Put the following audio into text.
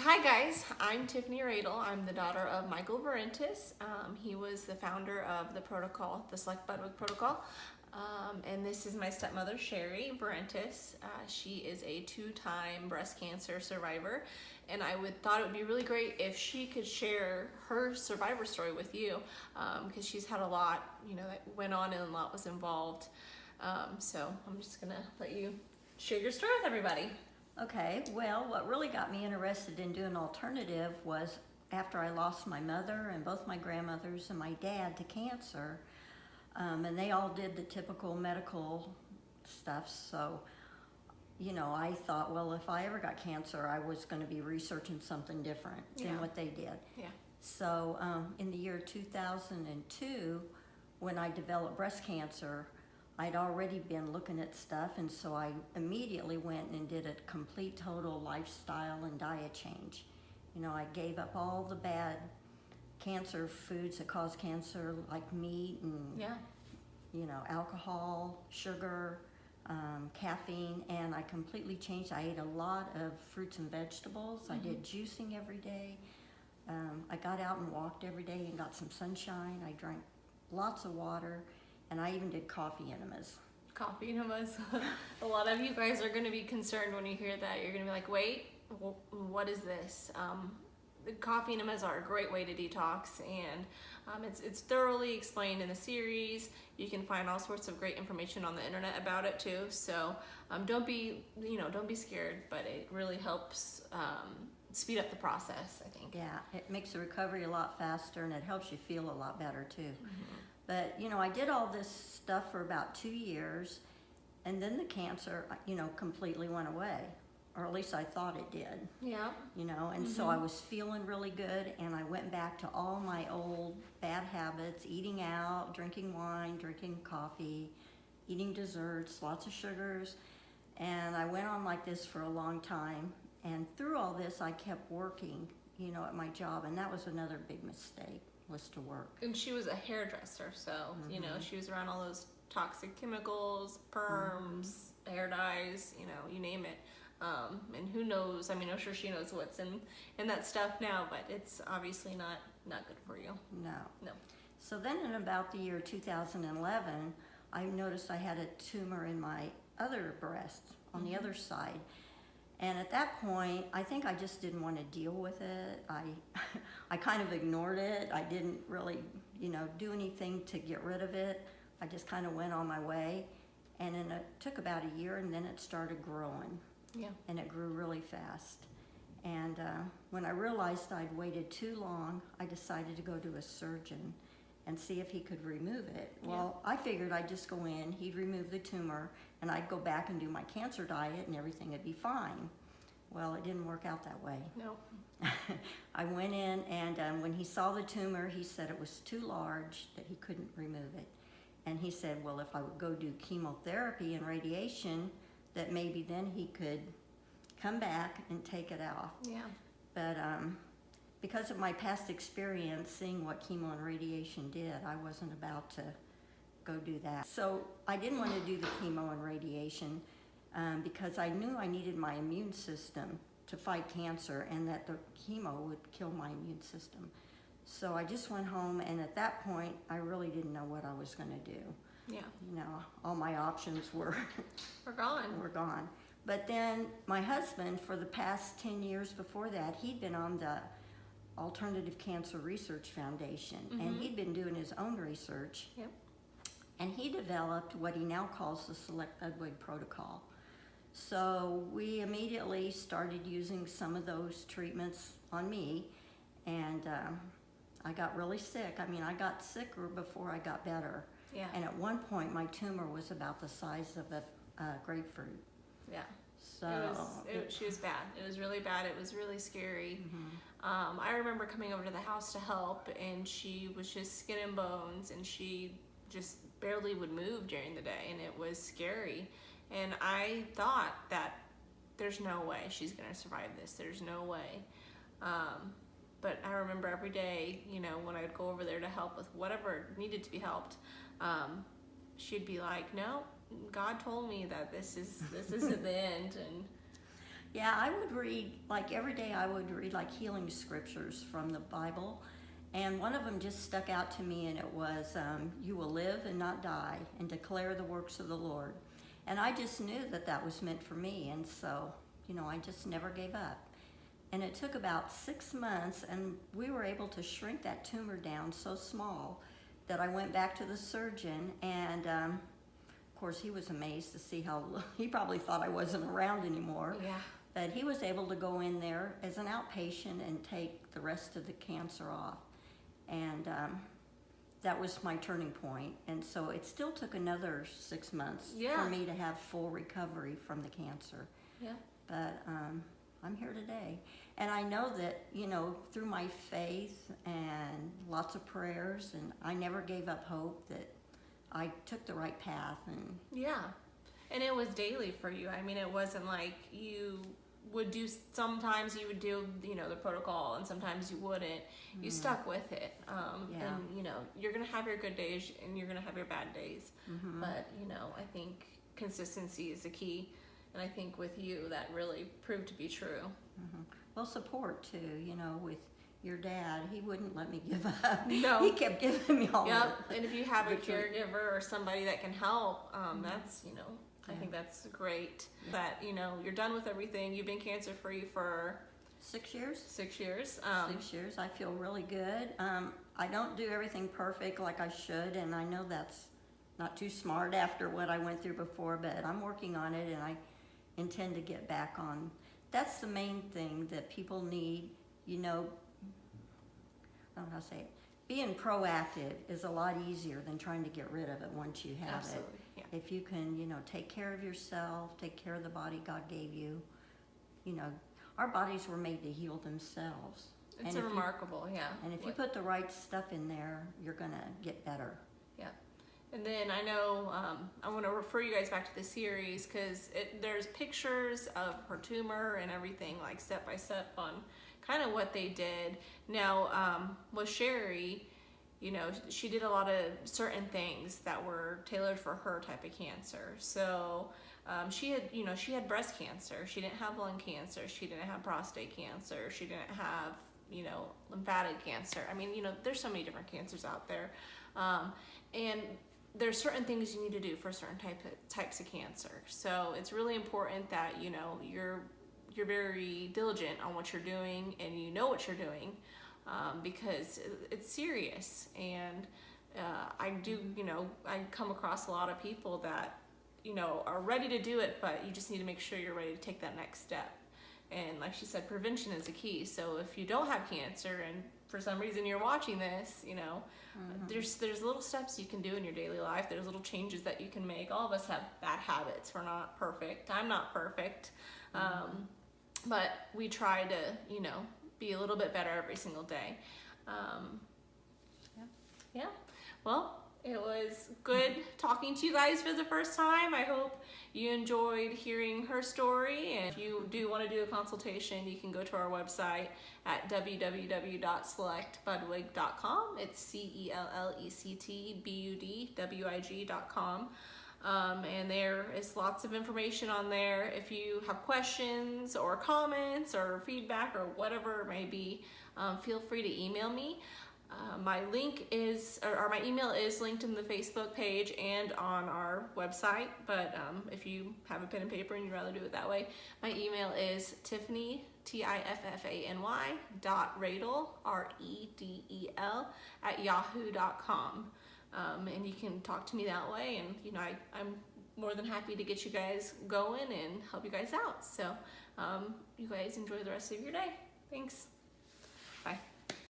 Hi guys, I'm Tiffany Radel. I'm the daughter of Michael Vrentas. He was the founder of the protocol, the cellect-budwig protocol. And this is my stepmother, Cherie Vrentas. She is a 2-time breast cancer survivor. And I thought it would be really great if she could share her survivor story with you, because she's had a lot, that went on and a lot was involved. So I'm just gonna let you share your story with everybody. Okay, well, what really got me interested in doing alternative was after I lost my mother and both my grandmothers and my dad to cancer, and they all did the typical medical stuff. So, I thought, well, if I ever got cancer, I was going to be researching something different than what they did. Yeah. So, in the year 2002, when I developed breast cancer, I'd already been looking at stuff, and so I immediately went and did a complete total lifestyle and diet change. I gave up all the bad cancer foods that cause cancer, like meat and alcohol, sugar, caffeine, and I completely changed. I ate a lot of fruits and vegetables. I did juicing every day. I got out and walked every day and got some sunshine. I drank lots of water. And I even did coffee enemas. Coffee enemas. A lot of you guys are going to be concerned when you hear that. You're going to be like, wait, what is this? The coffee enemas are a great way to detox, and it's thoroughly explained in the series. You can find all sorts of great information on the internet about it too. So don't be scared, but it really helps speed up the process, I think. Yeah, it makes the recovery a lot faster, and it helps you feel a lot better too. But, I did all this stuff for about 2 years, and then the cancer, completely went away, or at least I thought it did. Yeah. And so I was feeling really good, and I went back to all my old bad habits, eating out, drinking wine, drinking coffee, eating desserts, lots of sugars, and I went on like this for a long time. And through all this, I kept working, at my job, and that was another big mistake. Was to work. And she was a hairdresser, so she was around all those toxic chemicals, perms, hair dyes, you name it. And who knows? I mean, I'm sure she knows what's in that stuff now, but it's obviously not good for you. No. So then in about the year 2011, I noticed I had a tumor in my other breast on the other side. And at that point, I think I just didn't want to deal with it. I kind of ignored it. I didn't really, do anything to get rid of it. I just kind of went on my way. And then it took about a year, and then it started growing. Yeah. And it grew really fast. And when I realized I'd waited too long, I decided to go to a surgeon and see if he could remove it. Well, I figured I'd just go in, he'd remove the tumor, and I'd go back and do my cancer diet and everything would be fine. Well, it didn't work out that way. No. I went in, and when he saw the tumor, he said it was too large, that he couldn't remove it. And he said, well, if I would go do chemotherapy and radiation, that maybe then he could come back and take it off. Yeah. But because of my past experience seeing what chemo and radiation did, I wasn't about to go do that. So I didn't want to do the chemo and radiation because I knew I needed my immune system to fight cancer, and that the chemo would kill my immune system. So I just went home, and at that point, I really didn't know what I was going to do. Yeah. All my options were gone. But then my husband, for the past 10 years before that, he'd been on the Alternative Cancer Research Foundation, and he'd been doing his own research. Yep. And he developed what he now calls the cellect-budwig protocol. So we immediately started using some of those treatments on me, and I got really sick. I mean, I got sicker before I got better. Yeah. And at one point, my tumor was about the size of a grapefruit. Yeah. So she was bad. It was really bad. It was really scary. I remember coming over to the house to help, and she was just skin and bones, and she just barely would move during the day, and it was scary. And I thought that there's no way she's gonna survive this. There's no way. But I remember every day, when I would go over there to help with whatever needed to be helped, she'd be like, no, God told me that this isn't the end. And Yeah, I would read, like every day I would read like healing scriptures from the Bible. And one of them just stuck out to me, and it was, you will live and not die and declare the works of the Lord. And I just knew that that was meant for me. And so, I just never gave up. And it took about 6 months, and we were able to shrink that tumor down so small that I went back to the surgeon, and of course he was amazed to see how, he probably thought I wasn't around anymore. Yeah. But he was able to go in there as an outpatient and take the rest of the cancer off. And that was my turning point. And so it still took another 6 months for me to have full recovery from the cancer. Yeah. But I'm here today. And I know that, through my faith and lots of prayers, and I never gave up hope that I took the right path. And yeah. And it was daily for you. I mean, it wasn't like you would do, sometimes you would do, the protocol, and sometimes you wouldn't. You stuck with it. And, you're going to have your good days and you're going to have your bad days. But, I think consistency is the key. And I think with you, that really proved to be true. Well, support too, with your dad. He wouldn't let me give up. No. He kept giving me all And if you have a caregiver or somebody that can help, that's, I think that's great. That, you're done with everything. You've been cancer free for 6 years. 6 years. 6 years. I feel really good. I don't do everything perfect like I should, and I know that's not too smart after what I went through before, but I'm working on it, and I intend to get back on. That's the main thing that people need, I don't know how to say it. Being proactive is a lot easier than trying to get rid of it once you have Absolutely. it. Yeah. If you can, take care of yourself, take care of the body God gave you. Our bodies were made to heal themselves. It's remarkable, And if you put the right stuff in there, you're going to get better. Yeah. And then I know I want to refer you guys back to the series, because there's pictures of her tumor and everything, like step by step on kind of what they did. Now, with Cherie, she did a lot of certain things that were tailored for her type of cancer. So she had breast cancer. She didn't have lung cancer. She didn't have prostate cancer. She didn't have, lymphatic cancer. I mean, there's so many different cancers out there. And there's certain things you need to do for certain types of cancer. So it's really important that, you're very diligent on what you're doing, and you know what you're doing, because it's serious. And I do, I come across a lot of people that, are ready to do it, but you just need to make sure you're ready to take that next step. And like she said, prevention is the key. So if you don't have cancer, and for some reason you're watching this, there's little steps you can do in your daily life. There's little changes that you can make. All of us have bad habits. We're not perfect. I'm not perfect. But we try to, be a little bit better every single day. Yeah. Well, it was good talking to you guys for the first time. I hope you enjoyed hearing her story. And if you do want to do a consultation, you can go to our website at www.cellect-budwig.com. It's CELLECTBUDWIG.com. And there is lots of information on there. If you have questions or comments or feedback or whatever it may be, feel free to email me. My email is linked in the Facebook page and on our website, but if you have a pen and paper and you'd rather do it that way, my email is Tiffany, TIFFANY, .radel, REDEL, @yahoo.com. And you can talk to me that way, and I'm more than happy to get you guys going and help you guys out. So you guys enjoy the rest of your day. Thanks. Bye.